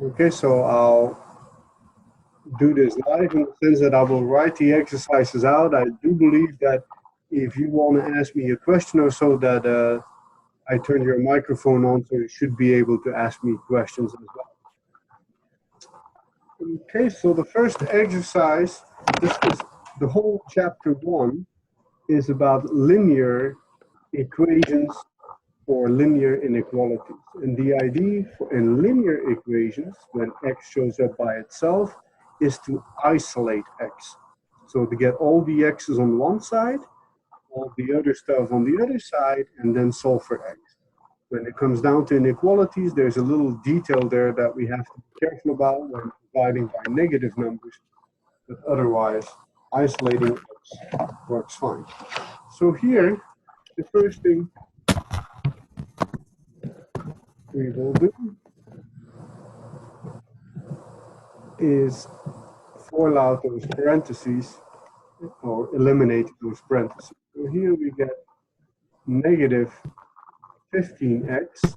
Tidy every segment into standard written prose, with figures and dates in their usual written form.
Okay, so I'll do this live in the sense that I will write the exercises out. I do believe that if you want to ask me a question or so, that I turn your microphone on, so you should be able to ask me questions as well. Okay, so the first exercise, this is the whole chapter 1 is about linear equations or linear inequalities. And the idea in linear equations, when x shows up by itself, is to isolate x. So to get all the x's on one side, all the other stuff on the other side, and then solve for x. When it comes down to inequalities, there's a little detail there that we have to be careful about when dividing by negative numbers, but otherwise, isolating x works fine. So here, the first thing we will do is FOIL out those parentheses or eliminate those parentheses. So here we get negative 15x,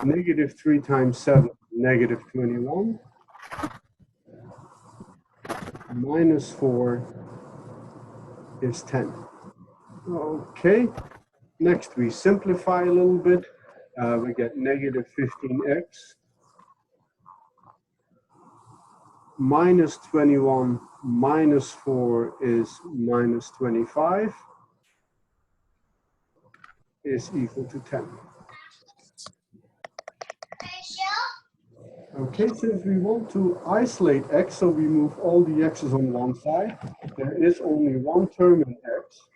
negative 3 times 7, negative 21, minus 4 is 10. Okay, next we simplify a little bit. We get negative 15x minus 21 minus 4 is minus 25 is equal to 10. Okay, since we want to isolate x, so we move all the x's on one side, there is only one term in x,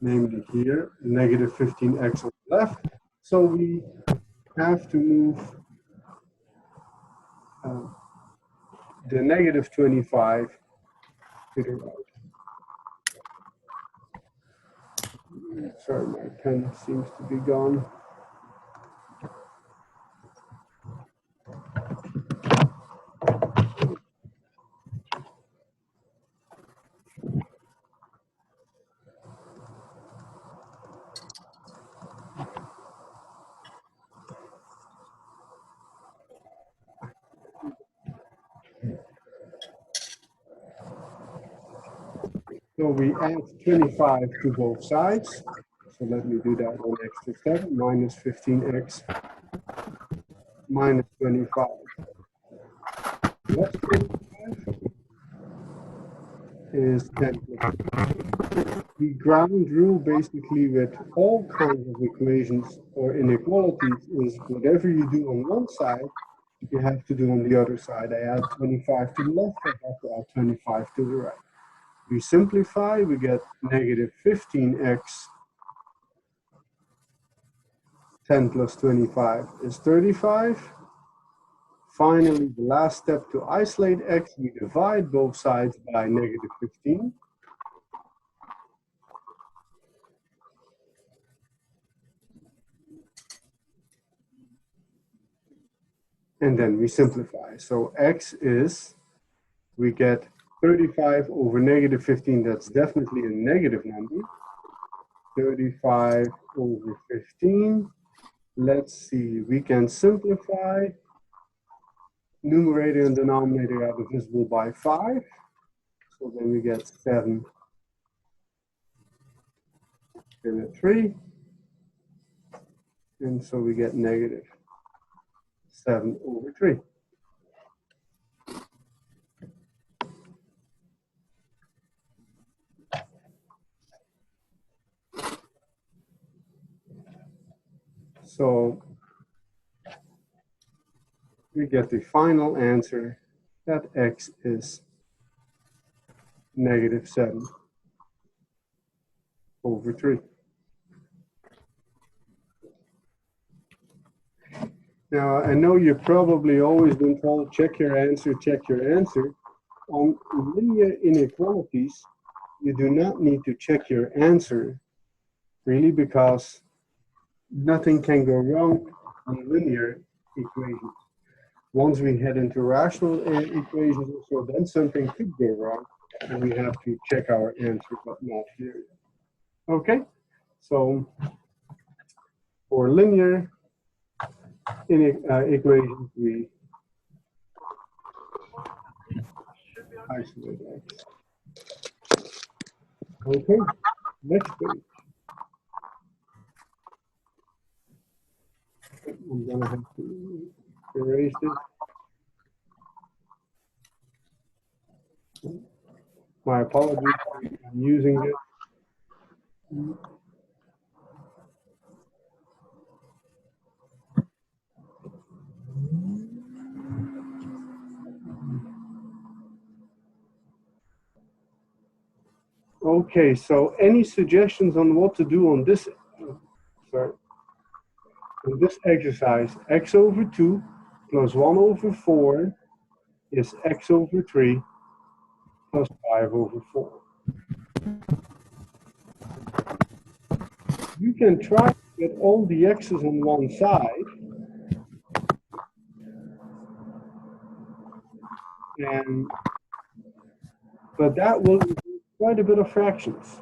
namely here, negative 15x on the left. So we have to move the negative 25 to the right. Sorry, my pen seems to be gone. So we add 25 to both sides. So let me do that one extra step, minus 15x minus 25. Plus 25 is 10. The ground rule basically with all kinds of equations or inequalities is whatever you do on one side, you have to do on the other side. I add 25 to the left, I have to add 25 to the right. We simplify, we get negative 15x 10 plus 25 is 35. Finally, the last step to isolate x, we divide both sides by negative 15. And then we simplify. So x is, we get 35 over negative 15, that's definitely a negative number. 35 over 15. Let's see, we can simplify. Numerator and denominator are divisible by 5. So then we get 7 and a 3. And so we get negative 7 over 3. So we get the final answer that x is negative 7 over 3. Now, I know you've probably always been told, check your answer, check your answer. On linear inequalities, you do not need to check your answer, really, because nothing can go wrong on linear equations. Once we head into rational equations, so then something could go wrong, and we have to check our answer, but not here. Okay, so for linear equations, we isolate x. Okay, next page. I'm gonna have to erase this. My apologies, I'm using it. Okay, so any suggestions on what to do on this, sorry, on this exercise? X over 2 plus 1 over 4 is x over 3 plus 5 over 4. You can try to get all the x's on one side, but that will include quite a bit of fractions.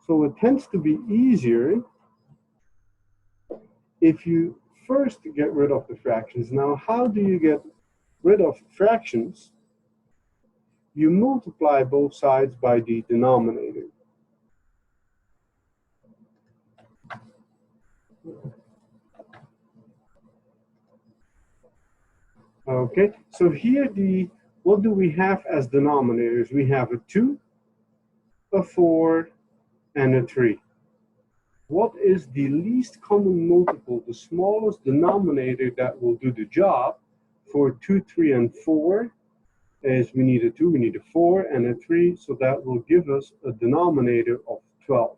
So it tends to be easier if you first get rid of the fractions. Now, how do you get rid of fractions? You multiply both sides by the denominator. Okay, so here what do we have as denominators? We have a 2, a 4, and a 3. What is the least common multiple, the smallest denominator that will do the job for 2, 3, and 4? Is we need a 2, we need a 4, and a 3, so that will give us a denominator of 12.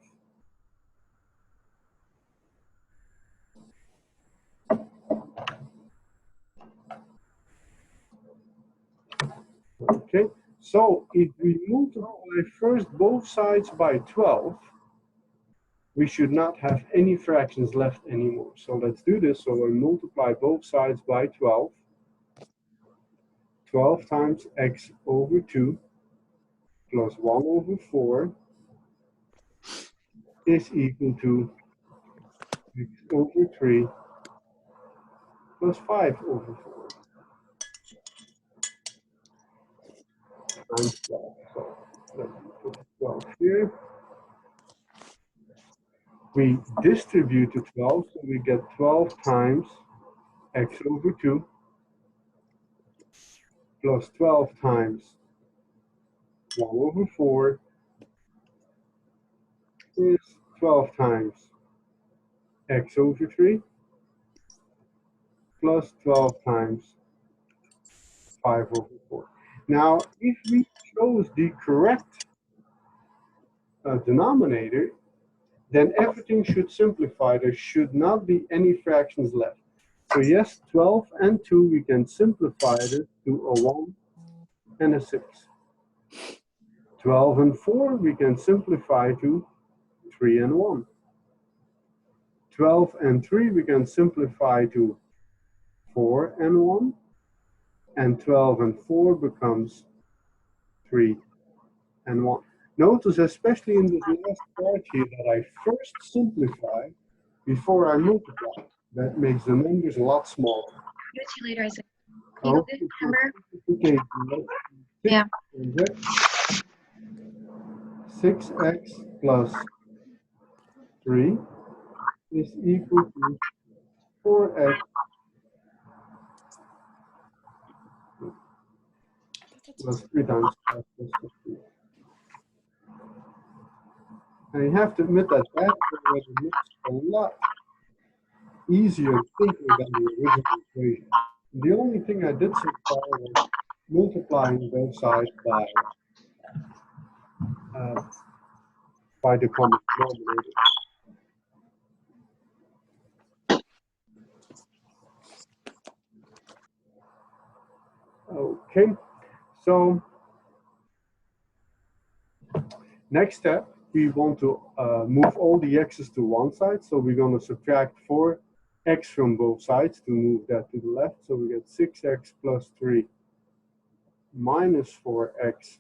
Okay, so if we multiply first both sides by 12, we should not have any fractions left anymore. So let's do this. So we multiply both sides by 12. 12 times x over 2 plus 1 over 4 is equal to x over 3 plus 5 over 4 times 12. So let's put 12 here. We distribute to 12, so we get 12 times x over 2 plus 12 times 1 over 4 is 12 times x over 3 plus 12 times 5 over 4. Now, if we chose the correct denominator, then everything should simplify. There should not be any fractions left. So yes, 12 and 2, we can simplify it to a 1 and a 6. 12 and 4, we can simplify to 3 and 1. 12 and 3, we can simplify to 4 and 1. And 12 and 4 becomes 3 and 1. Notice, especially in this last part here, that I first simplify before I multiply. That makes the numbers a lot smaller. See you later, Isaac. Okay, okay, Yeah. 6x plus 3 is equal to 4x plus 3 times 5 plus 15. And you have to admit that that already looks a lot easier and simpler than the original equation. The only thing I did so far was multiplying both sides by the common denominator. Okay, so next step, we want to move all the x's to one side. So we're going to subtract 4x from both sides to move that to the left. So we get 6x plus 3 minus 4x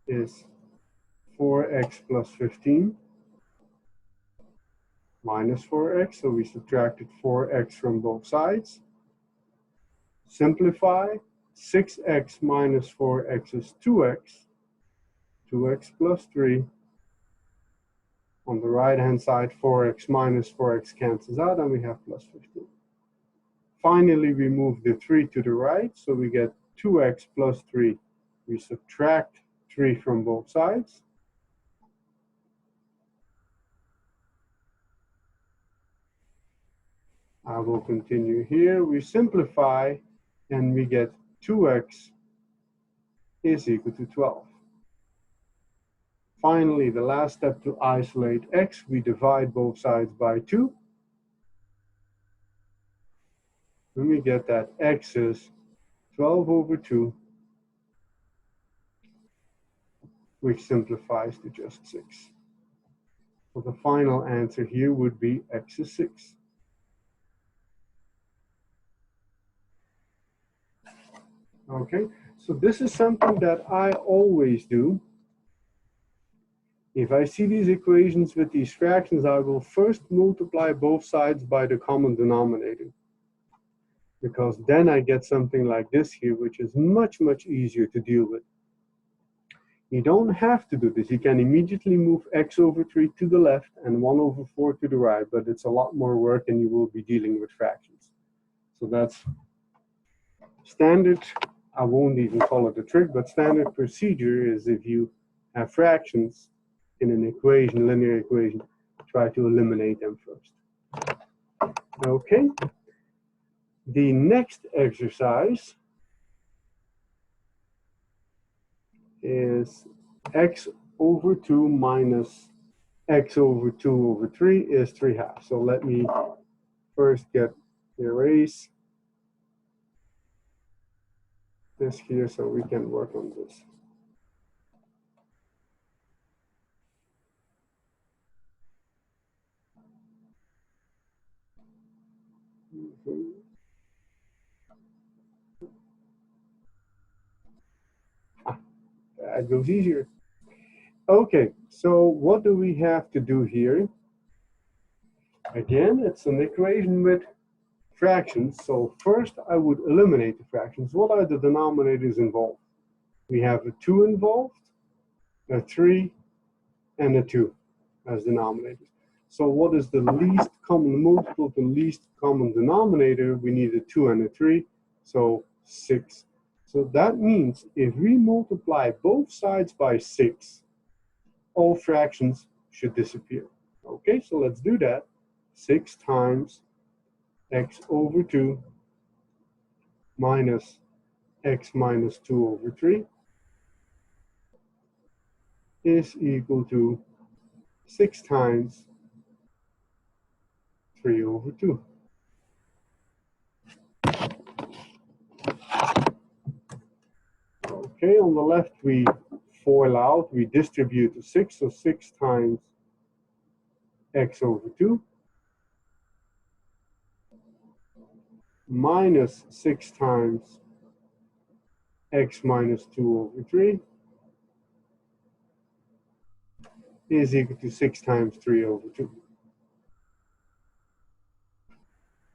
is 4x plus 15. minus 4x, so we subtracted 4x from both sides. Simplify, 6x minus 4x is 2x, 2x plus 3. On the right-hand side, 4x minus 4x cancels out, and we have plus 15. Finally, we move the 3 to the right, so we get 2x plus 3. We subtract 3 from both sides. I will continue here. We simplify, and we get 2x is equal to 12. Finally, the last step to isolate x, we divide both sides by 2. And we get that x is 12 over 2, which simplifies to just 6. So the final answer here would be x is 6. Okay, so this is something that I always do. If I see these equations with these fractions, I will first multiply both sides by the common denominator, because then I get something like this here, which is much, much easier to deal with. You don't have to do this. You can immediately move x over 3 to the left and 1 over 4 to the right, but it's a lot more work and you will be dealing with fractions. So that's standard. I won't even call it a trick, but standard procedure is if you have fractions in an equation, linear equation, try to eliminate them first. Okay. The next exercise is x over 2 minus x over 2 over 3 is 3/2. So let me first get erase this here so we can work on this. That goes easier. Okay, so what do we have to do here? Again, it's an equation with fractions. So first I would eliminate the fractions. What are the denominators involved? We have a 2 involved, a 3, and a 2 as denominators. So what is the least common multiple to least common denominator? We need a 2 and a 3, so 6. So that means if we multiply both sides by 6, all fractions should disappear. Okay, so let's do that. 6 times x over 2 minus x minus 2 over 3 is equal to 6 times 3 over 2. Okay, on the left we FOIL out, we distribute to 6, so 6 times x over 2 minus 6 times x minus 2 over 3 is equal to 6 times 3 over 2.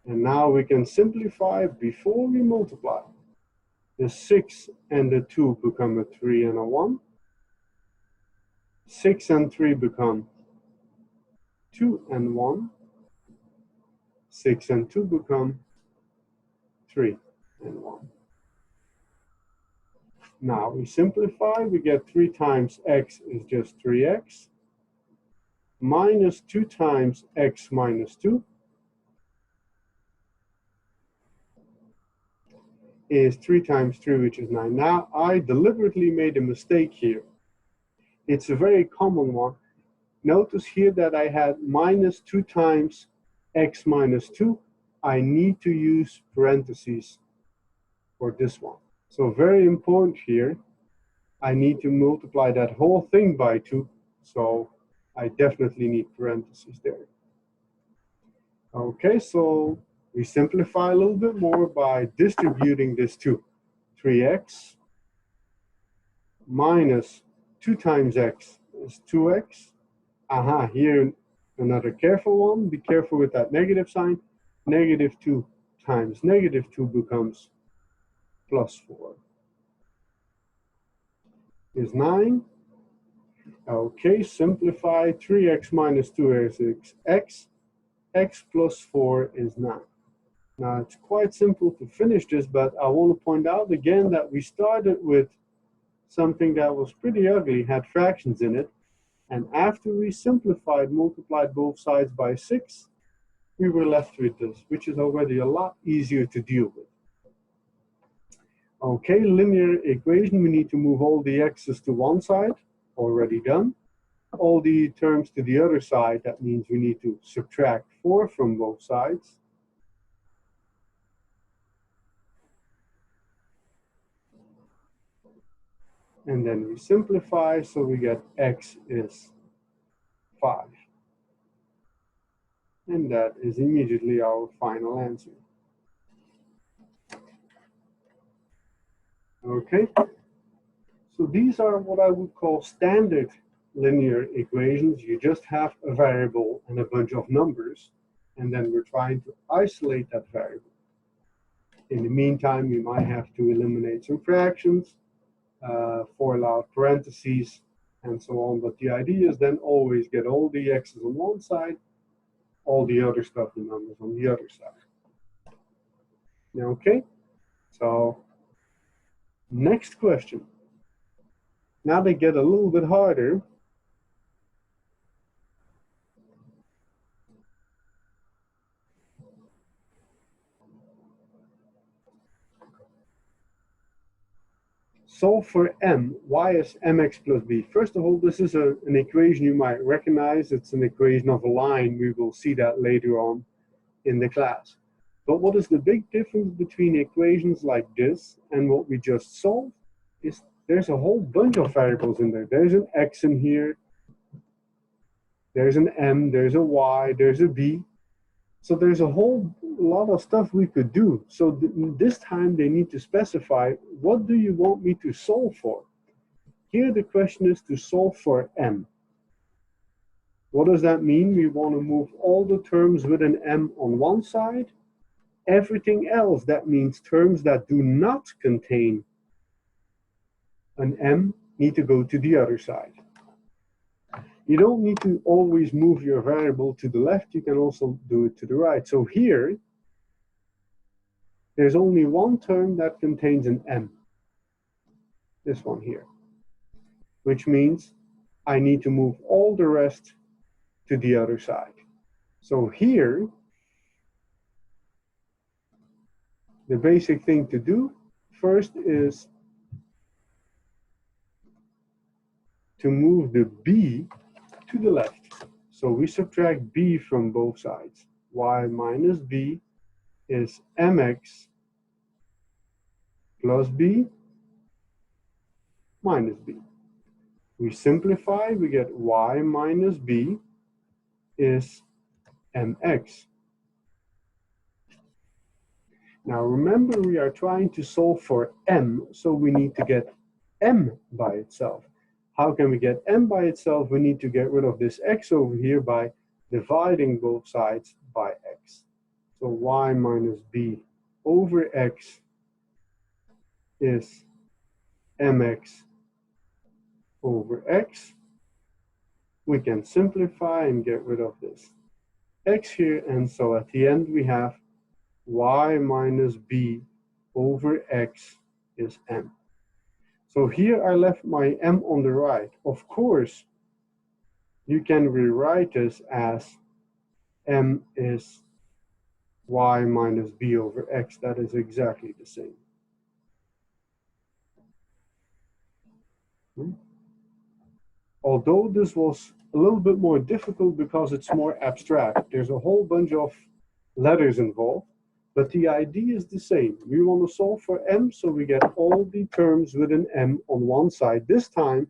And now we can simplify before we multiply. The 6 and the 2 become a 3 and a 1. 6 and 3 become 2 and 1. 6 and 2 become 3 and 1. Now we simplify, we get 3 times x is just 3x, minus 2 times x minus 2 is 3 times 3, which is 9. Now I deliberately made a mistake here. It's a very common one. Notice here that I had minus 2 times x minus 2. I need to use parentheses for this one. So very important here, I need to multiply that whole thing by 2. So I definitely need parentheses there. Okay, so we simplify a little bit more by distributing this to 3x minus 2 times x is 2x. Here Another careful one, be careful with that negative sign. Negative 2 times negative 2 becomes plus 4. Is 9. Okay, simplify. 3x minus 2 is x. X plus 4 is 9. Now, it's quite simple to finish this, but I want to point out again that we started with something that was pretty ugly, had fractions in it. And after we simplified, multiplied both sides by 6, we were left with this, which is already a lot easier to deal with. Okay, linear equation, we need to move all the x's to one side, already done. All the terms to the other side, that means we need to subtract 4 from both sides. And then we simplify, so we get x is 5. And that is immediately our final answer. Okay, so these are what I would call standard linear equations. You just have a variable and a bunch of numbers, and then we're trying to isolate that variable. In the meantime, you might have to eliminate some fractions, for allowed parentheses, and so on. But the idea is then always get all the x's on one side, all the other stuff, the numbers on the other side. Okay, so next question. Now they get a little bit harder. Solve for m. Y is mx plus b. First of all, this is an equation you might recognize. It's an equation of a line. We will see that later on in the class. But what is the big difference between equations like this and what we just solved is there's a whole bunch of variables in there. There's an x in here. There's an m. There's a y. There's a b. So there's a whole lot of stuff we could do. So this time they need to specify, what do you want me to solve for? Here the question is to solve for m. What does that mean? We want to move all the terms with an m on one side. Everything else, that means terms that do not contain an m, need to go to the other side. You don't need to always move your variable to the left. You can also do it to the right. So here, there's only one term that contains an m. This one here. Which means I need to move all the rest to the other side. So here, the basic thing to do first is to move the b to the left. So we subtract b from both sides. Y minus b is mx plus b minus b. We simplify, we get y minus b is mx. Now remember, we are trying to solve for m, so we need to get m by itself. How can we get m by itself? We need to get rid of this x over here by dividing both sides by x. So y minus b over x is mx over x. We can simplify and get rid of this x here, and so at the end we have y minus b over x is m. So here I left my m on the right. Of course, you can rewrite this as m is y minus b over x. That is exactly the same. Although this was a little bit more difficult because it's more abstract. There's a whole bunch of letters involved, but the idea is the same. We want to solve for m, so we get all the terms with an m on one side. This time,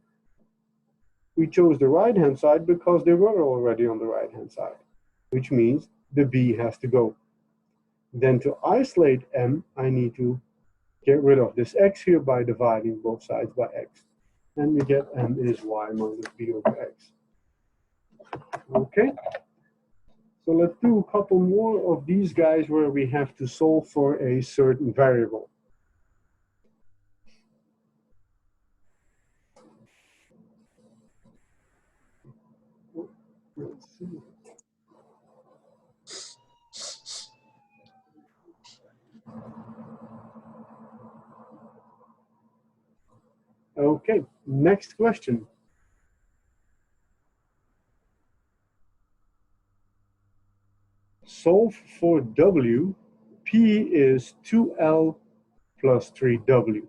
we chose the right-hand side because they were already on the right-hand side, which means the b has to go. Then to isolate m, I need to get rid of this x here by dividing both sides by x. And we get m is y minus b over x. Okay, So let's do a couple more of these guys where we have to solve for a certain variable. Let's see. Okay, next question. Solve for W. P is 2L plus 3W.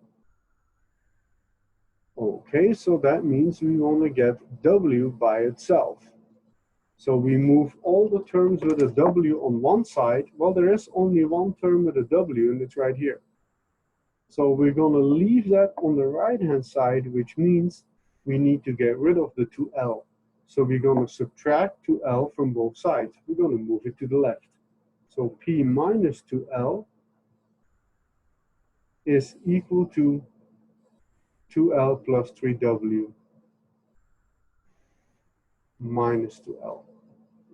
Okay, so that means we want to get W by itself. So we move all the terms with a W on one side. Well, there is only one term with a W, and it's right here. So we're going to leave that on the right-hand side, which means we need to get rid of the 2L. So we're going to subtract 2L from both sides. We're going to move it to the left. So P minus 2L is equal to 2L plus 3W minus 2L.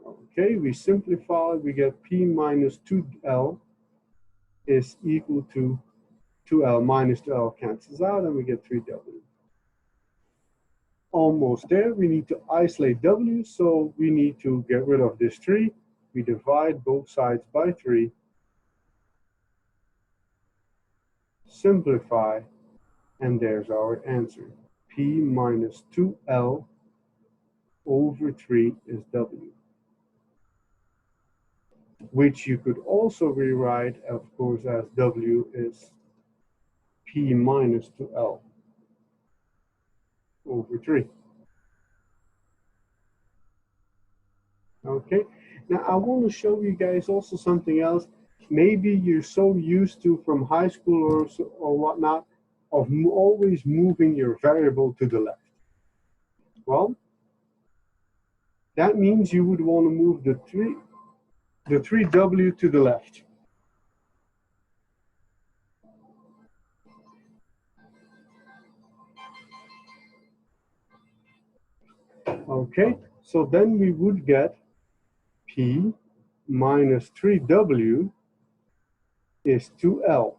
Okay, we simplify, we get P minus 2L is equal to 2L minus 2L cancels out, and we get 3W. Almost there. We need to isolate W, so we need to get rid of this 3. We divide both sides by 3. Simplify, and there's our answer. P minus 2L over 3 is W. Which you could also rewrite, of course, as W is P minus 2L over 3. Okay, now I want to show you guys also something else. Maybe you're so used to from high school or whatnot of always moving your variable to the left. Well, that means you would want to move the 3W to the left. Okay, so then we would get P minus 3W is 2L.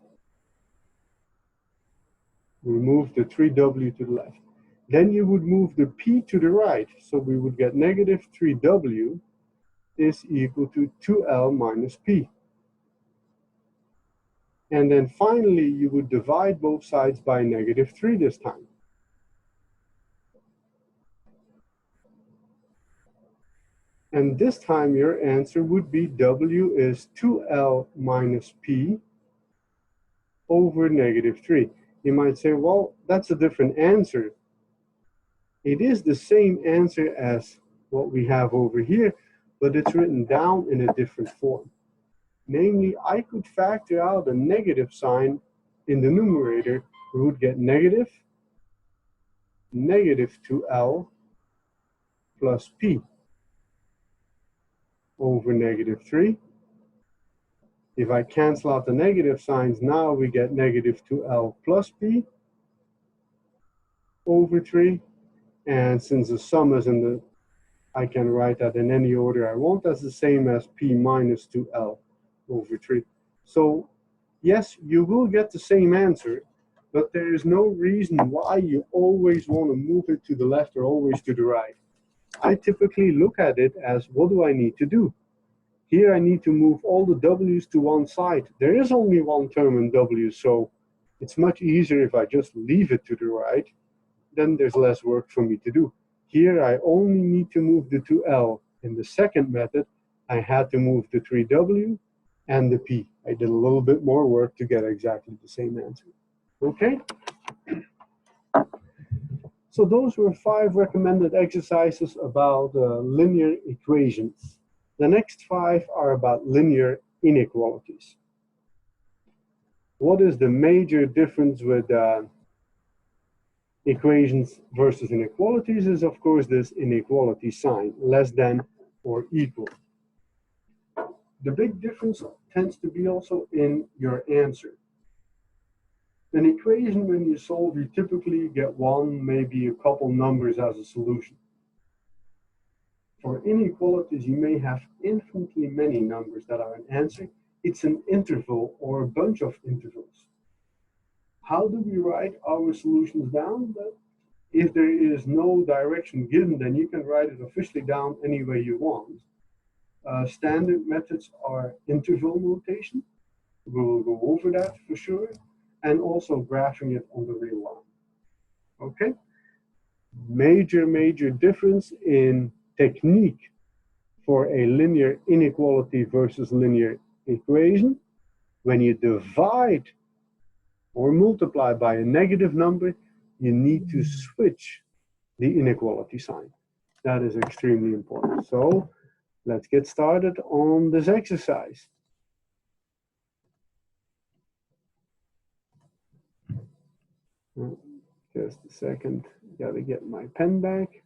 We move the 3W to the left. Then you would move the P to the right. So we would get negative 3W is equal to 2L minus P. And then finally, you would divide both sides by negative 3 this time. And this time your answer would be W is 2L minus P over negative 3. You might say, well, that's a different answer. It is the same answer as what we have over here, but it's written down in a different form. Namely, I could factor out a negative sign in the numerator. We would get negative 2L plus P over negative 3. If I cancel out the negative signs, now we get negative 2L plus P over 3. And since the sum is in the, I can write that in any order I want. That's the same as P minus 2L over 3. So yes, you will get the same answer, but there is no reason why you always want to move it to the left or always to the right. I typically look at it as, what do I need to do? Here I need to move all the W's to one side. There is only one term in W, so it's much easier if I just leave it to the right. Then there's less work for me to do. Here I only need to move the 2L. In the second method, I had to move the 3W and the P. I did a little bit more work to get exactly the same answer. Okay? So those were 5 recommended exercises about linear equations. The next 5 are about linear inequalities. What is the major difference with equations versus inequalities is, of course, this inequality sign, less than or equal. The big difference tends to be also in your answer. An equation, when you solve, you typically get one, maybe a couple numbers as a solution. For inequalities, you may have infinitely many numbers that are an answer. It's an interval or a bunch of intervals. How do we write our solutions down? If there is no direction given, then you can write it officially down any way you want. Standard methods are interval notation. We will go over that for sure. And also graphing it on the real line. Okay? Major difference in technique for a linear inequality versus linear equation. When you divide or multiply by a negative number, you need to switch the inequality sign. That is extremely important. So let's get started on this exercise. Just a second, gotta get my pen back.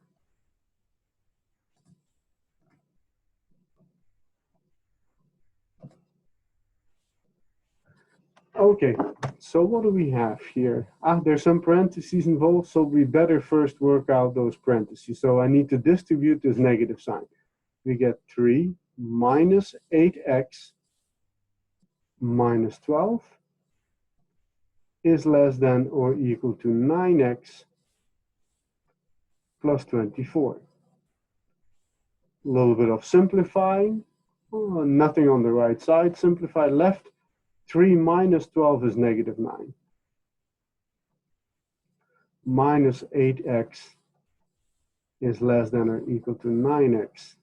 Okay, so what do we have here? There's some parentheses involved, so we better first work out those parentheses. So I need to distribute this negative sign. We get 3 minus 8x minus 12 is less than or equal to 9x plus 24. A little bit of simplifying. Oh, nothing on the right side. Simplify left. 3 minus 12 is negative 9. Minus 8x is less than or equal to 9x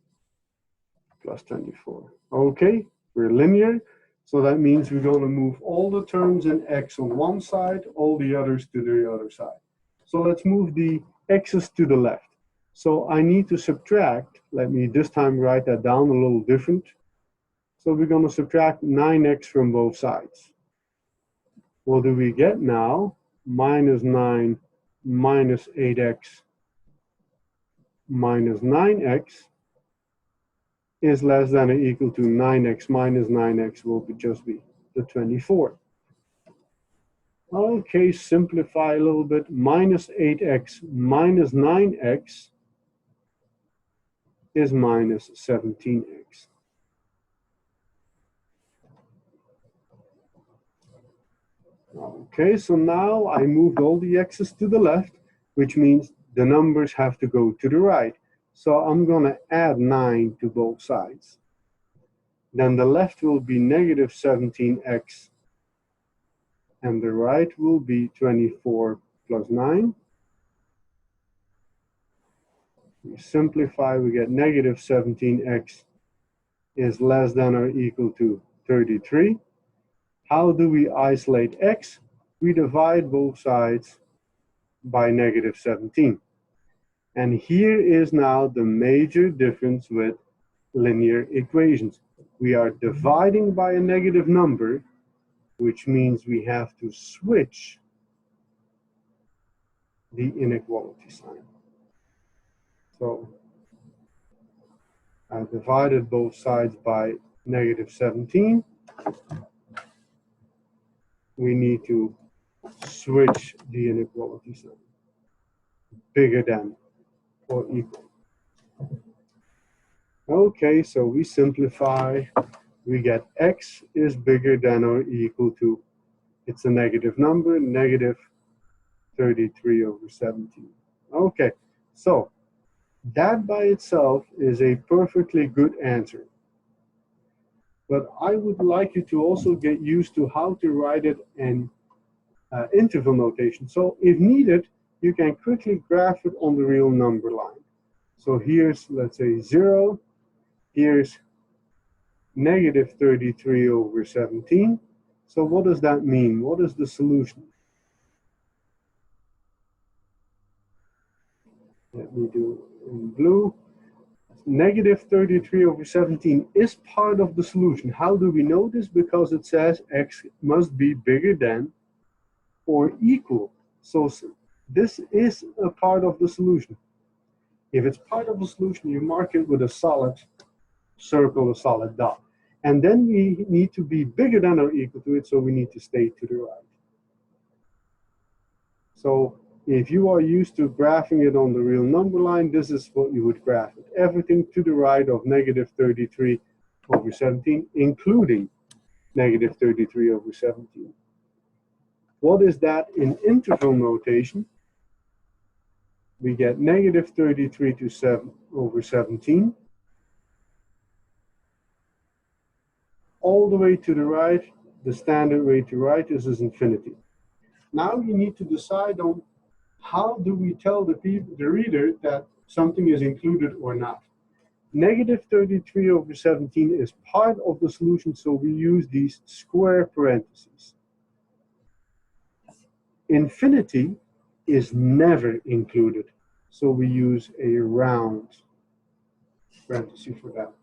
plus 24. Okay, we're linear. So that means we're going to move all the terms in x on one side, all the others to the other side. So let's move the x's to the left. So I need to subtract. Let me this time write that down a little different. So we're going to subtract 9x from both sides. What do we get now? Minus 9 minus 8x minus 9x is less than or equal to 9x minus 9x will just be the 24. Okay, simplify a little bit. Minus 8x minus 9x is minus 17x. Okay, so now I moved all the x's to the left, which means the numbers have to go to the right. So I'm going to add 9 to both sides. Then the left will be negative 17x, and the right will be 24 plus 9. We simplify, we get negative 17x is less than or equal to 33. How do we isolate x? We divide both sides by negative 17. And here is now the major difference with linear equations. We are dividing by a negative number, which means we have to switch the inequality sign. So I divided both sides by negative 17. We need to switch the inequality sign. Bigger than or equal. Okay, so we simplify. We get x is bigger than or equal to, it's a negative number, negative 33 over 17. Okay, so that by itself is a perfectly good answer. But I would like you to also get used to how to write it in interval notation. So if needed, you can quickly graph it on the real number line. So here's, let's say, 0. Here's negative 33 over 17. So what does that mean? What is the solution? Let me do in blue. Negative 33 over 17 is part of the solution. How do we know this? Because it says x must be bigger than or equal. So this is a part of the solution. If it's part of the solution, you mark it with a solid circle, a solid dot. And then we need to be bigger than or equal to it, so we need to stay to the right. So If you are used to graphing it on the real number line, this is what you would graph it. Everything to the right of negative 33 over 17, including negative 33 over 17. What is that in interval notation? We get negative 33 to 7 over 17. All the way to the right, the standard way to write this is infinity. Now you need to decide on how do we tell the reader that something is included or not. Negative 33 over 17 is part of the solution, so we use these square parentheses. Infinity is never included, so we use a round parenthesis for that.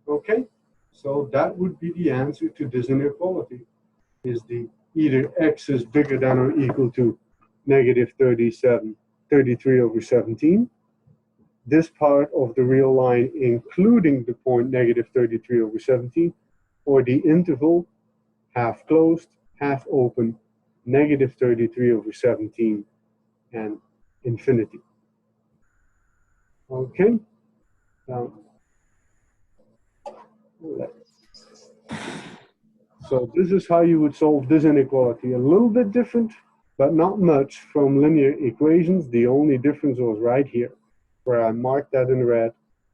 Okay, so that would be the answer to this inequality, is the either x is bigger than or equal to negative 33 over 17. This part of the real line including the point negative 33 over 17, or the interval half closed, half open, negative 33 over 17, and infinity. Okay. So this is how you would solve this inequality. A little bit different, but not much from linear equations. The only difference was right here, where I marked that in red.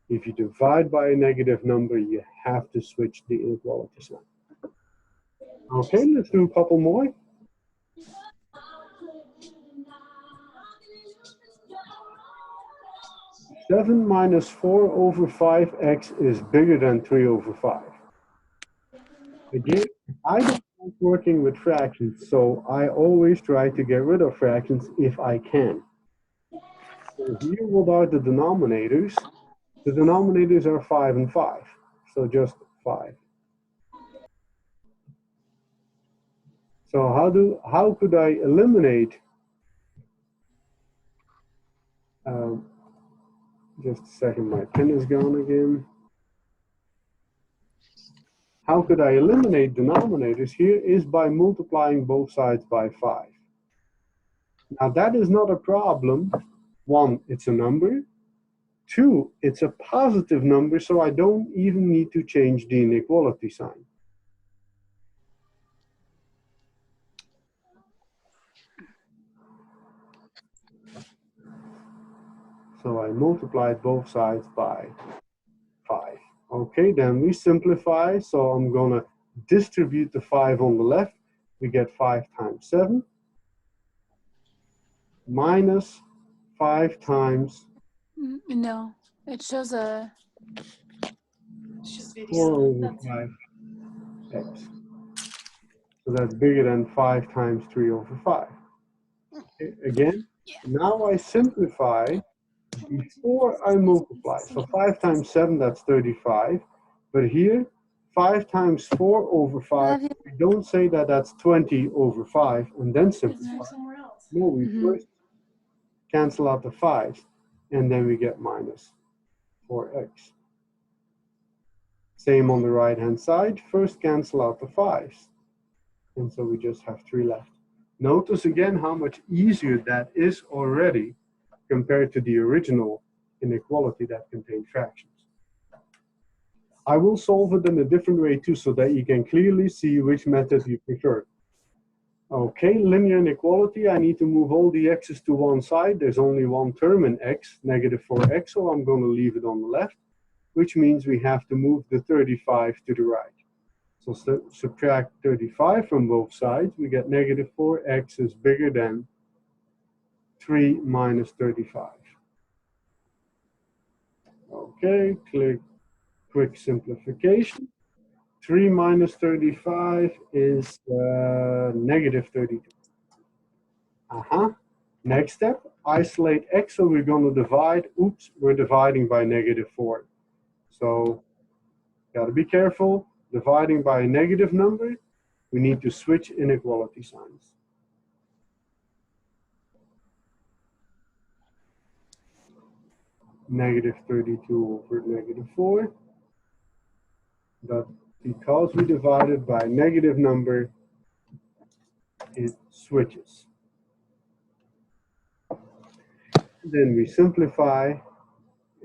If you divide by a negative number, you have to switch the inequality sign. Okay, let's do a couple more. Seven minus 4 over 5x is bigger than 3 over 5. Again, I don't like working with fractions, so I always try to get rid of fractions if I can. So here, what are the denominators? The denominators are 5 and 5, so just 5. So how could I eliminate? Just a second, my pen is gone again. How could I eliminate denominators? Here is by multiplying both sides by 5. Now that is not a problem. One, it's a number. Two, it's a positive number, so I don't even need to change the inequality sign. So I multiplied both sides by 5. Okay, then we simplify. So I'm going to distribute the 5 on the left. We get 5 times 7 minus 5 times. No, it shows a. 4 over 5x. So that's bigger than 5 times 3 over 5. Okay, again, now I simplify before I multiply. So 5 times 7, that's 35. But here, 5 times 4 over 5, we don't say that that's 20 over 5 and then simplify. No, we first cancel out the 5s, and then we get minus 4x. Same on the right-hand side. First cancel out the 5s. And so we just have 3 left. Notice again how much easier that is already compared to the original inequality that contained fractions. I will solve it in a different way too, so that you can clearly see which method you prefer. Okay, linear inequality, I need to move all the x's to one side. There's only one term in x, negative 4x, so I'm going to leave it on the left, which means we have to move the 35 to the right. So subtract 35 from both sides, we get negative 4x is bigger than 3 minus 35. Okay, quick simplification. 3 minus 35 is negative 32. Next step, isolate x, so we're going to divide. Oops, we're dividing by negative 4. So, got to be careful. Dividing by a negative number, we need to switch inequality signs. Negative 32 over negative 4. But because we divided by a negative number, it switches. Then we simplify,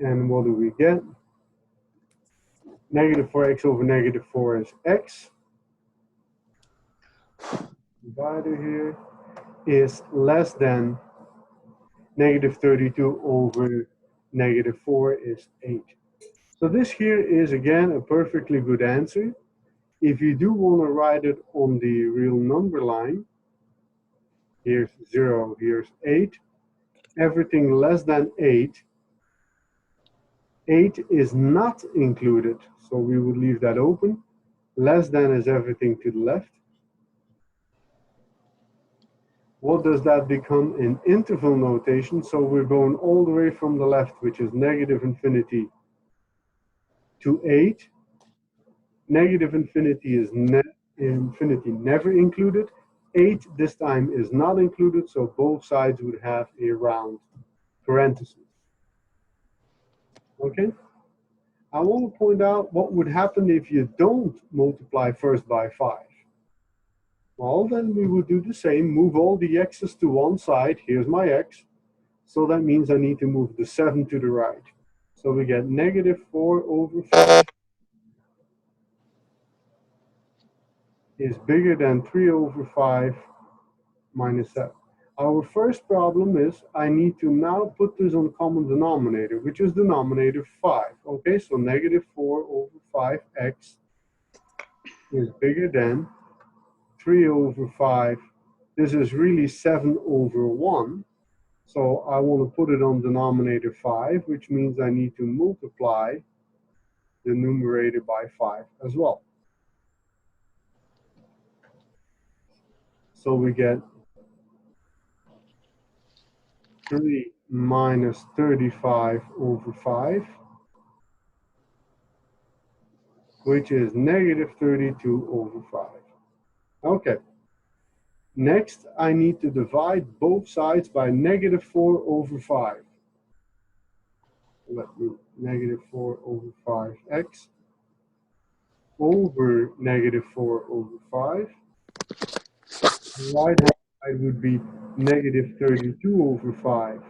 and what do we get? Negative 4x over negative 4 is x. Divider here is less than negative 32 over negative 4 is 8. So this here is again a perfectly good answer. If you do want to write it on the real number line, here's 0, here's 8. Everything less than 8, 8 is not included, so we would leave that open. Less than is everything to the left. What does that become in interval notation? So we're going all the way from the left, which is negative infinity to 8. Negative infinity is infinity never included. 8 this time is not included, so both sides would have a round parenthesis. Okay? I want to point out what would happen if you don't multiply first by 5. Well, then we would do the same, move all the x's to one side. Here's my x. So that means I need to move the 7 to the right. So we get negative 4 over 5 is bigger than 3 over 5 minus 7. Our first problem is I need to now put this on common denominator, which is denominator 5. Okay, so negative 4 over 5x is bigger than 3 over 5. This is really 7 over 1. So I want to put it on denominator 5, which means I need to multiply the numerator by 5 as well. So we get 3 minus 35 over 5, which is negative 32 over 5. Okay. Next, I need to divide both sides by negative 4 over 5. Let me negative 4 over 5x over negative 4 over 5. The right hand side would be negative 32 over 5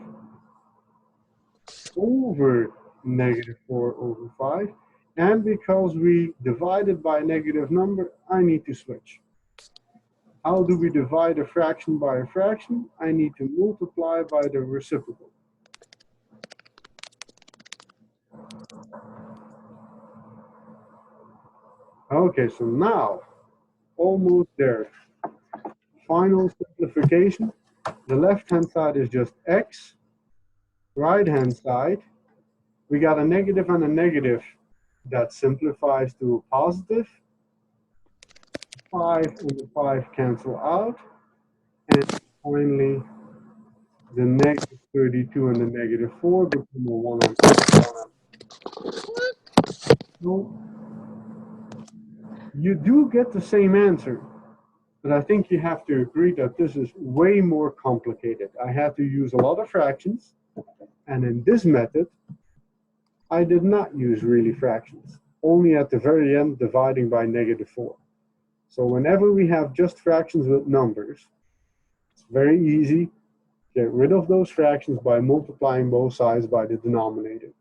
over negative 4 over 5. And because we divided by a negative number, I need to switch. How do we divide a fraction by a fraction? I need to multiply by the reciprocal. Okay, so now, almost there. Final simplification. The left-hand side is just x. Right-hand side, we got a negative and a negative. That simplifies to a positive. 5 and the 5 cancel out. And finally, the negative 32 and the negative 4 become a 1 and 1. So you do get the same answer, but I think you have to agree that this is way more complicated. I had to use a lot of fractions, and in this method, I did not use really fractions, only at the very end dividing by negative 4. So whenever we have just fractions with numbers, it's very easy. Get rid of those fractions by multiplying both sides by the denominator.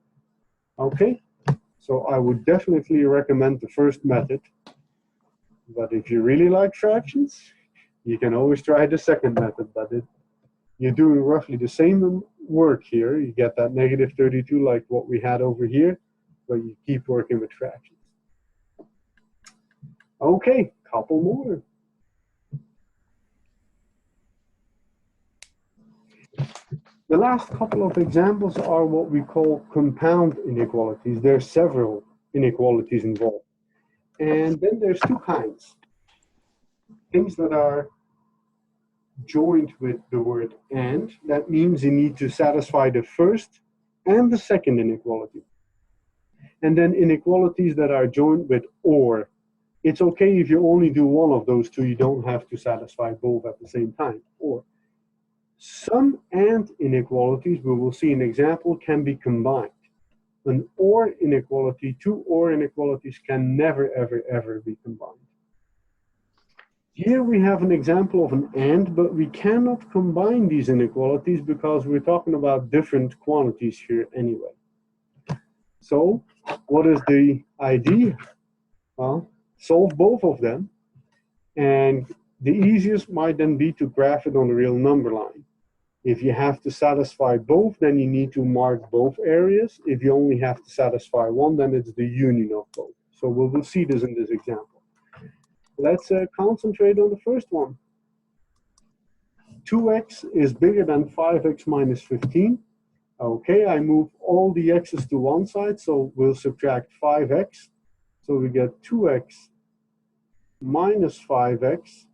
Okay, so I would definitely recommend the first method. But if you really like fractions, you can always try the second method. But you're doing roughly the same work here. You get that negative 32 like what we had over here, but you keep working with fractions. Okay, couple more. The last couple of examples are what we call compound inequalities. There are several inequalities involved. And then there's two kinds. Things that are joined with the word and. That means you need to satisfy the first and the second inequality. And then inequalities that are joined with or. It's okay if you only do one of those two. You don't have to satisfy both at the same time. Or. Some and inequalities, we will see an example, can be combined. An or inequality, two or inequalities can never, ever, ever be combined. Here we have an example of an AND, but we cannot combine these inequalities because we're talking about different quantities here anyway. So what is the idea? Well, solve both of them, and the easiest might then be to graph it on the real number line. If you have to satisfy both, then you need to mark both areas. If you only have to satisfy one, then it's the union of both. So we will see this in this example. Let's concentrate on the first one. 2x is bigger than 5x minus 15. Okay, I move all the x's to one side, so we'll subtract 5x. So we get 2x minus 5x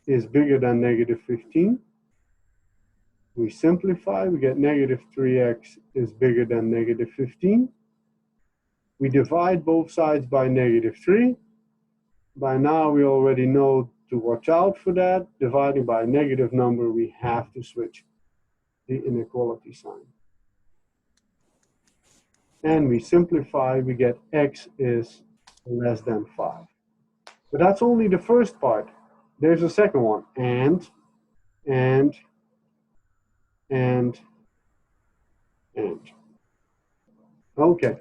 is bigger than negative 15. We simplify, we get negative 3x is bigger than negative 15. We divide both sides by negative 3. By now we already know to watch out for that. Dividing by a negative number, we have to switch the inequality sign. And we simplify, we get x is less than 5. But that's only the first part. There's a second one, and. Okay.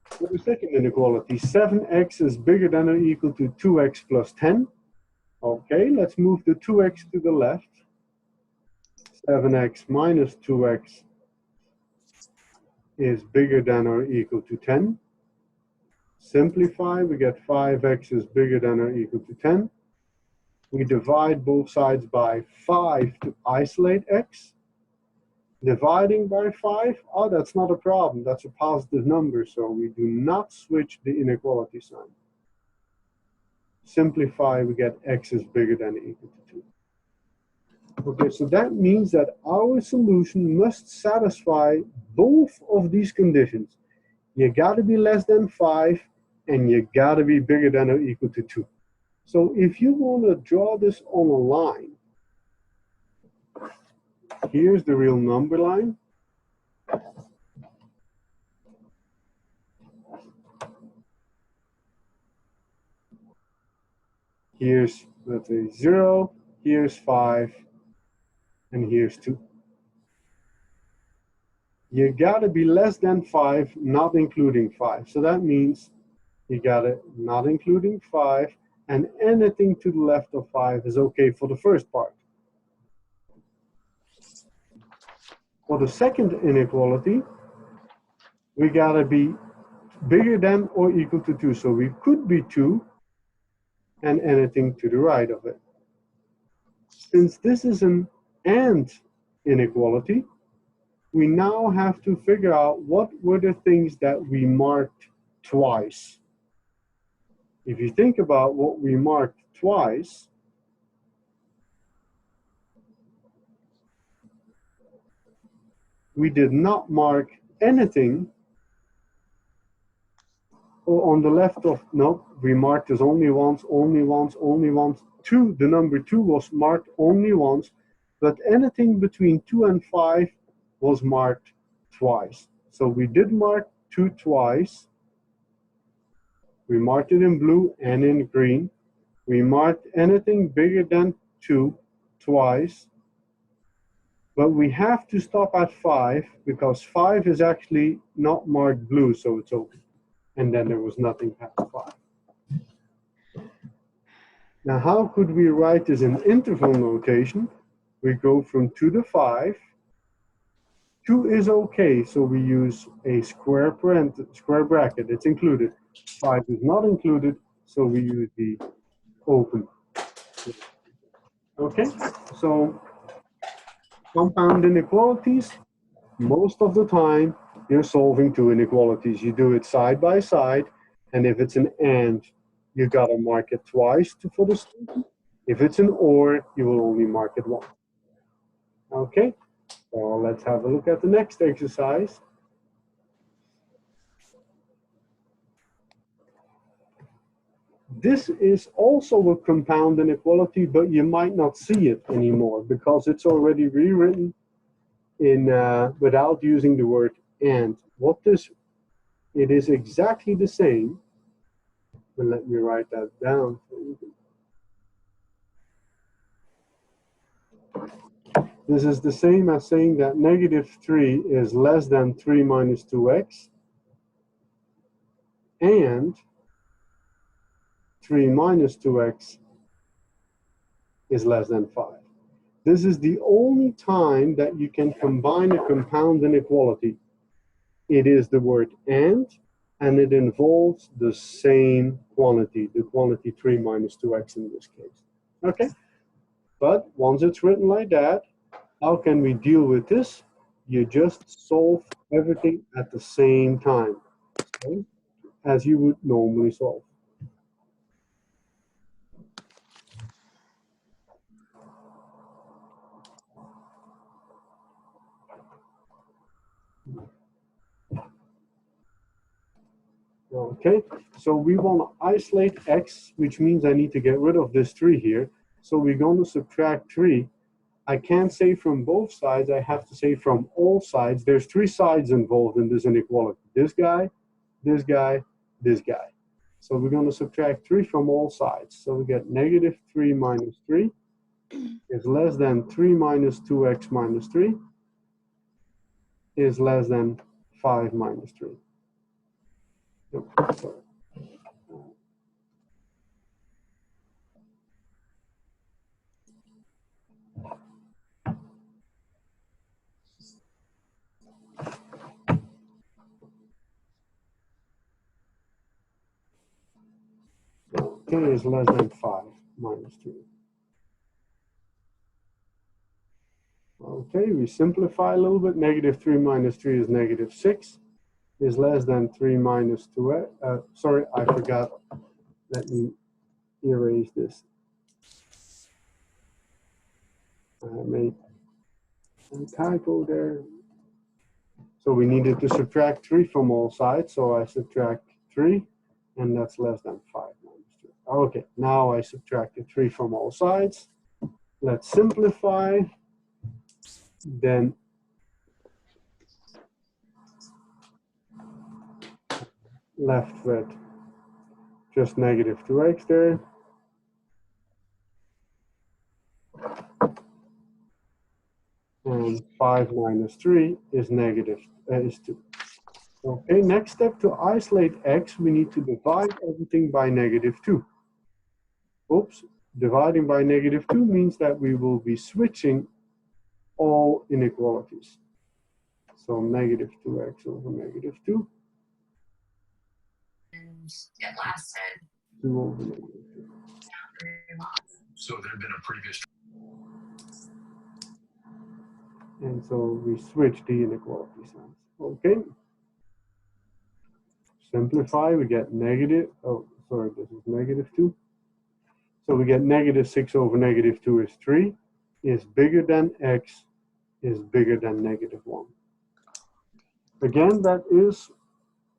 For the second inequality, 7x is bigger than or equal to 2x plus 10. Okay, let's move the 2x to the left. 7x minus 2x is bigger than or equal to 10. Simplify, we get 5x is bigger than or equal to 10. We divide both sides by 5 to isolate x. Dividing by 5, oh, that's not a problem. That's a positive number, so we do not switch the inequality sign. Simplify, we get x is bigger than or equal to 2. Okay, so that means that our solution must satisfy both of these conditions. You got to be less than 5, and you got to be bigger than or equal to 2. So if you want to draw this on a line, here's the real number line. Here's, let's say, 0, here's 5, and here's 2. You gotta be less than 5, not including 5. So that means you gotta not including 5, and anything to the left of 5 is okay for the first part. For the second inequality, we gotta be bigger than or equal to 2. So we could be 2 and anything to the right of it. Since this is an AND inequality, we now have to figure out what were the things that we marked twice. If you think about what we marked twice, we did not mark anything on the left of, no, we marked this only once, only once, only once. 2, the number 2 was marked only once, but anything between 2 and 5 was marked twice. So we did mark 2 twice. We marked it in blue and in green. We marked anything bigger than 2 twice. But we have to stop at 5 because 5 is actually not marked blue, so it's open. And then there was nothing past 5. Now, how could we write this in interval notation? We go from 2 to 5. 2 is okay, so we use a square bracket. It's included. 5 is not included, so we use the open. Okay, so compound inequalities, most of the time, you're solving 2 inequalities. You do it side by side, and if it's an AND, you gotta mark it twice for the student. If it's an OR, you will only mark it once. Okay, so let's have a look at the next exercise. This is also a compound inequality, but you might not see it anymore because it's already rewritten in without using the word AND. It is exactly the same, And let me write that down for you. This is the same as saying that -3 is less than 3 minus 2x, and 3 minus 2x is less than 5. This is the only time that you can combine a compound inequality. It is the word and it involves the same quantity, the quantity 3 minus 2x in this case. Okay? But once it's written like that, how can we deal with this? You just solve everything at the same time, okay? As you would normally solve. Okay, so we want to isolate x, which means I need to get rid of this 3 here. So we're going to subtract 3. I can't say from both sides, I have to say from all sides. There's 3 sides involved in this inequality. This guy, this guy, this guy. So we're going to subtract 3 from all sides. So we get -3 minus 3 is less than 3 minus 2x minus 3 is less than 5 minus 3. So, k is less than 5 minus 3. Okay, we simplify a little bit. -3 minus 3 is -6. Is less than 3 minus 2. Sorry, I forgot. Let me erase this. I made a typo there. So we needed to subtract 3 from all sides. So I subtract 3, and that's less than 5 minus 3. Okay, now I subtracted 3 from all sides. Let's simplify. Then left with just -2x there. And 5 minus 3 is is 2. Okay, next step, to isolate x, we need to divide everything by -2. Oops, dividing by -2 means that we will be switching all inequalities. So -2x over -2. It lasted. 2 over -2. So there had been a previous. And so we switch the inequality signs. Okay. Simplify, we get negative, oh, sorry, this is -2. So we get -6 over -2 is 3, is bigger than x, is bigger than -1. Again, that is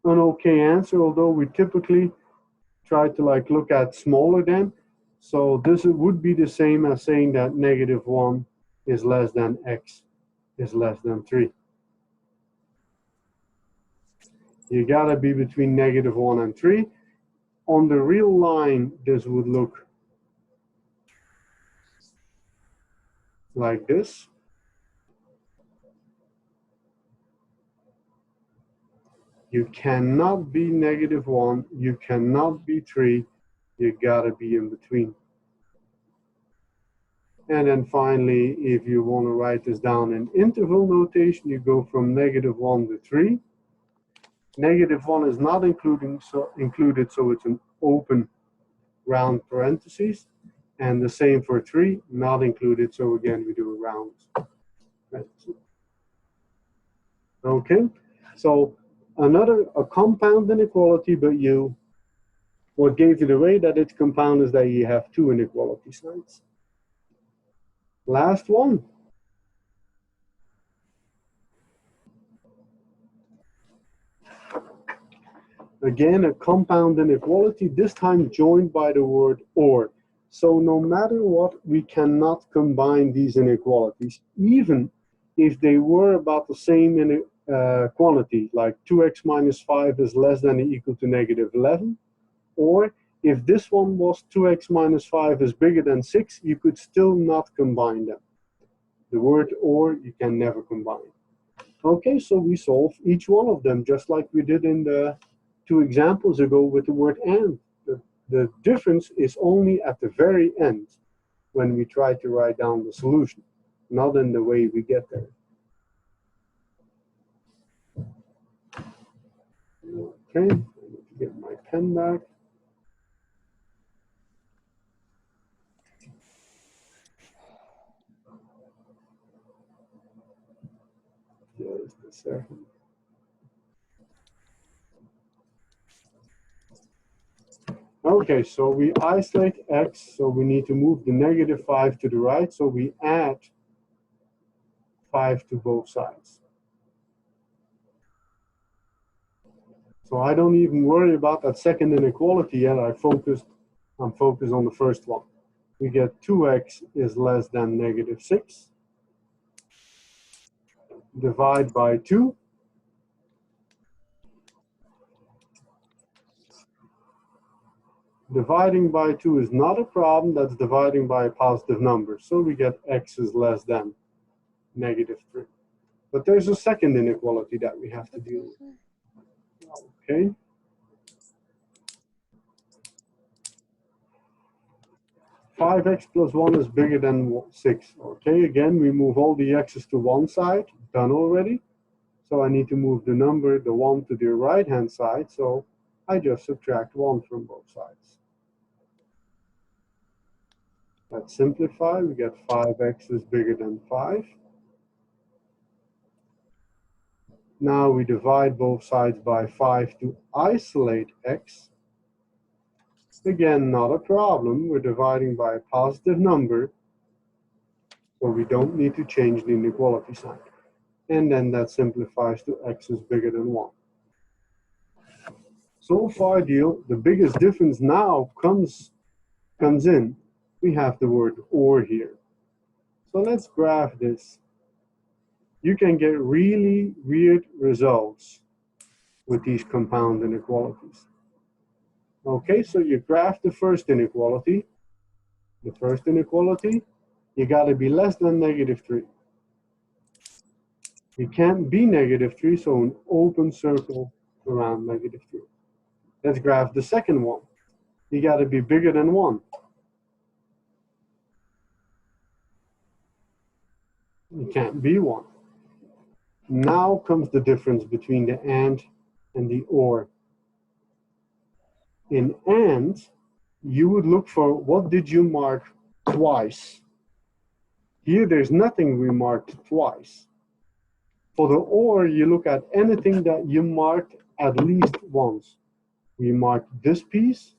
an okay answer, although we typically try to look at smaller than. So this would be the same as saying that -1 is less than x is less than 3. You gotta be between -1 and 3. On the real line, this would look like this. You cannot be -1, you cannot be 3, you gotta be in between. And then finally, if you want to write this down in interval notation, you go from -1 to 3. -1 is not included, so it's an open round parentheses. And the same for 3, not included, so again, we do a round parentheses. Okay, so a compound inequality, but what gave it away that it's compound is that you have 2 inequality signs. Last one. Again, a compound inequality, this time joined by the word or. So no matter what, we cannot combine these inequalities, even if they were about the same quantity, like 2x minus 5 is less than or equal to -11, or if this one was 2x minus 5 is bigger than 6, you could still not combine them. The word or you can never combine. Okay, so we solve each one of them just like we did in the 2 examples ago with the word and. The difference is only at the very end when we try to write down the solution, not in the way we get there. Okay, I need to get my pen back. Just a second. Okay, so we isolate x, so we need to move the negative 5 to the right, so we add 5 to both sides. So I don't even worry about that second inequality yet. I'm focused on the first one. We get 2x is less than negative 6. Divide by 2. Dividing by 2 is not a problem. That's dividing by a positive number. So we get x is less than negative 3. But there's a second inequality that we have to deal with. Okay. Five x plus 1 is bigger than 6. Okay, again, we move all the x's to one side. Done already. So I need to move the number, the 1, to the right-hand side. So I just subtract 1 from both sides. Let's simplify. We get 5x is bigger than 5. Now we divide both sides by 5 to isolate x. Again, not a problem. We're dividing by a positive number, so we don't need to change the inequality sign. And then that simplifies to x is bigger than 1. So far, the biggest difference now comes in. We have the word or here. So let's graph this. You can get really weird results with these compound inequalities. Okay, so you graph the first inequality. The first inequality, you got to be less than negative 3. You can't be negative 3, so an open circle around negative 3. Let's graph the second one. You got to be bigger than 1. You can't be 1. Now comes the difference between the and the or. In and, you would look for what did you mark twice. Here, there's nothing we marked twice. For the or, you look at anything that you marked at least once. We marked this piece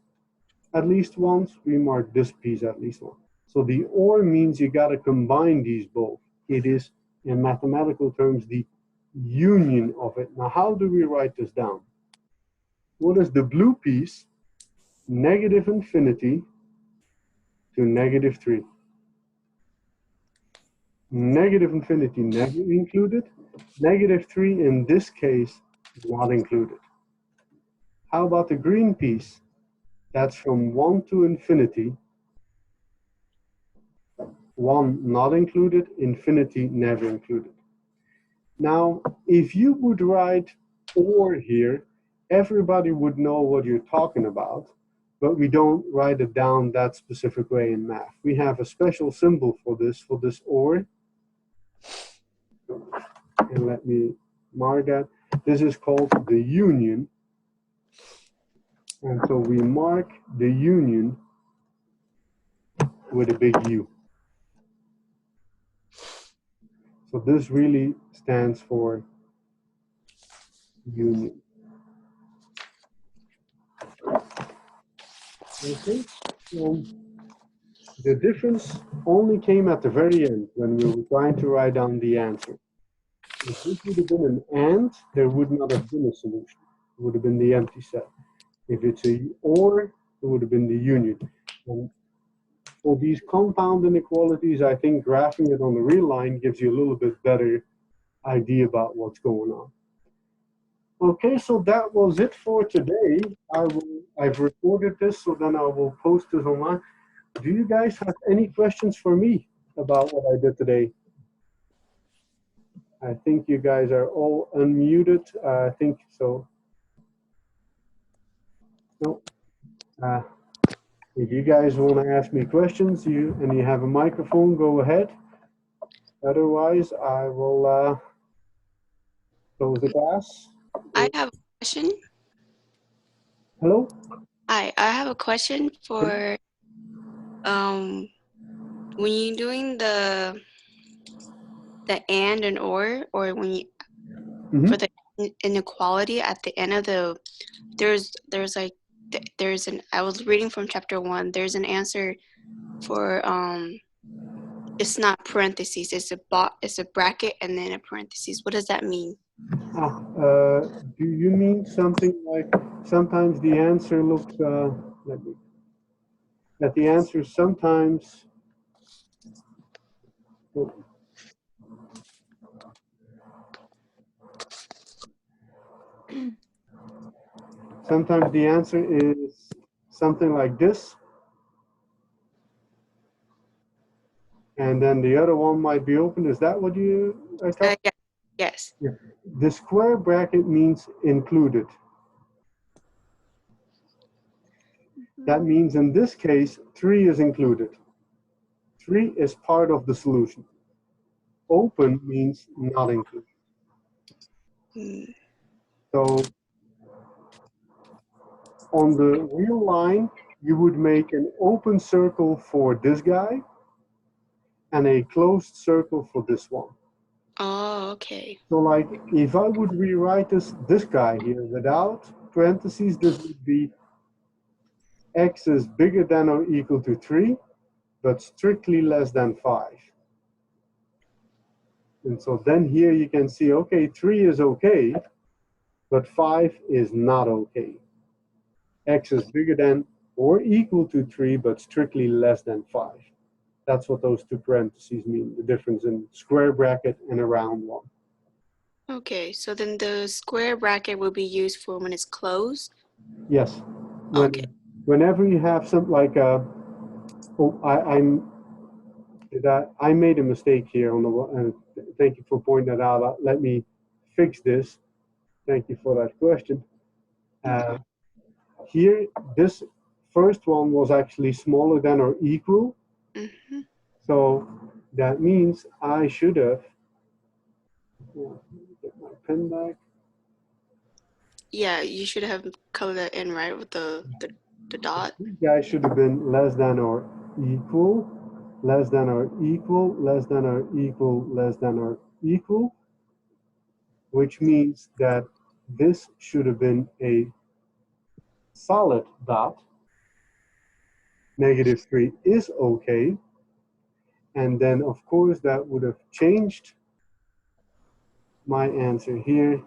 at least once. We marked this piece at least once. So the or means you got to combine these both. It is, in mathematical terms, the union of it. Now, how do we write this down? What is the blue piece? Negative infinity to negative 3. Negative infinity never included. Negative 3 in this case not included. How about the green piece? That's from 1 to infinity. 1 not included, infinity never included. Now, if you would write or here, everybody would know what you're talking about, but we don't write it down that specific way in math. We have a special symbol for this or. And let me mark that. This is called the union. And so we mark the union with a big U. So this really stands for union. Okay. The difference only came at the very end when we were trying to write down the answer. If this would have been an and, there would not have been a solution. It would have been the empty set. If it's a or, it would have been the union. And for these compound inequalities, I think graphing it on the real line gives you a little bit better idea about what's going on. Okay, so that was it for today. I've recorded this, so then I will post this online. Do you guys have any questions for me about what I did today? I think you guys are all unmuted. I think so. No. Uh, if you guys want to ask me questions, you have a microphone, go ahead. Otherwise, I will close the class. I have a question. Hello? Hi, I have a question for when you're doing the and or when you Mhm. for the inequality at the end of the there's like there's an I was reading from chapter 1. There's an answer for it's not parentheses. It's a bracket and then a parentheses. What does that mean? Do you mean something like sometimes the answer looks, that the answer sometimes, sometimes the answer is something like this, and then the other one might be open. Is that what you are talking? Yeah, yes. Yeah. The square bracket means included. That means in this case, 3 is included. 3 is part of the solution. Open means not included. Mm. So on the real line, you would make an open circle for this guy and a closed circle for this one. Oh, okay. So like if I would rewrite this guy here without parentheses, this would be x is bigger than or equal to 3, but strictly less than 5. And so then here you can see, okay, 3 is okay, but 5 is not okay. X is bigger than or equal to 3, but strictly less than 5. That's what those two parentheses mean, the difference in square bracket and a round one. Okay, so then the square bracket will be used for when it's closed? Yes. Okay. Whenever you have something like I made a mistake here on the thank you for pointing that out. Let me fix this. Thank you for that question. Here, this first one was actually smaller than or equal. Mm-hmm. So that means I should have, get my pen back. Yeah, you should have colored that in, right, with the dot. This guy should have been less than or equal, less than or equal, less than or equal, less than or equal, which means that this should have been a solid dot. -3 is okay. And then, of course, that would have changed my answer here.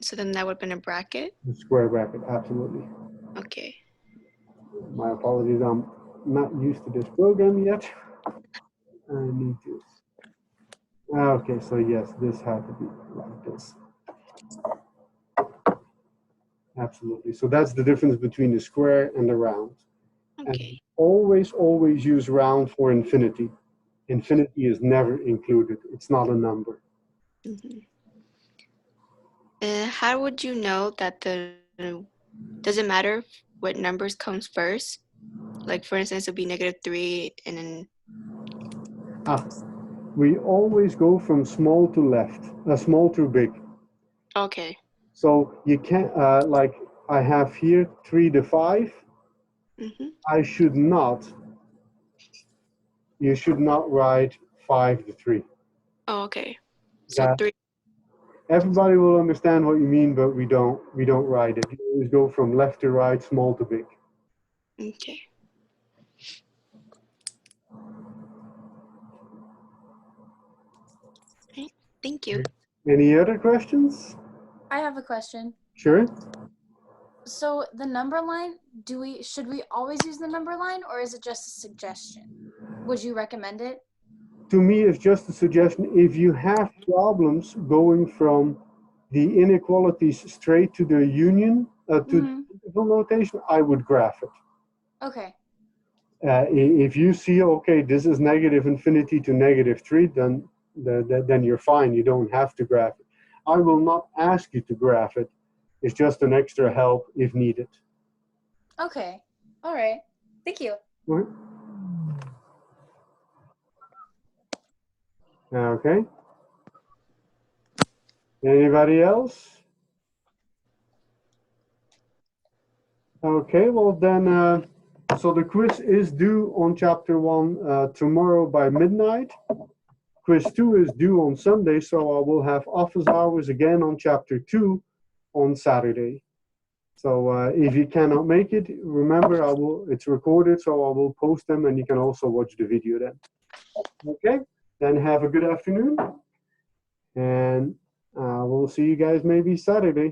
So then that would have been a bracket? The square bracket, absolutely. Okay. My apologies, I'm not used to this program yet. I need to. Okay, so yes, this had to be like this. Absolutely. So that's the difference between the square and the round. Okay. And always use round for infinity. Infinity is never included. It's not a number. Mm-hmm. How would you know that does it matter what numbers comes first? Like for instance, it'll be -3 and then. We always go from small to left, small to big. Okay. So you can't, like I have here 3 to 5. Mm-hmm. You should not write 5 to 3. Oh, okay. So That 3. everybody will understand what you mean, but we don't write it. You always go from left to right, small to big. Okay. Okay. Thank you. Any other questions? I have a question. Sure. So the number line, should we always use the number line, or is it just a suggestion? Would you recommend it? to me is just a suggestion. If you have problems going from the inequalities straight to the union, to Mhm. the interval notation, I would graph it. Okay. If you see, okay, this is negative infinity to -3, then you're fine. You don't have to graph it. I will not ask you to graph it. It's just an extra help if needed. Okay. All right. Thank you. Right. Okay. Anybody else? Okay, well then, so the quiz is due on chapter 1 tomorrow by midnight. Quiz 2 is due on Sunday, so I will have office hours again on chapter 2 on Saturday. So if you cannot make it, remember it's recorded, so I will post them and you can also watch the video then. Okay, then have a good afternoon, and we'll see you guys maybe Saturday.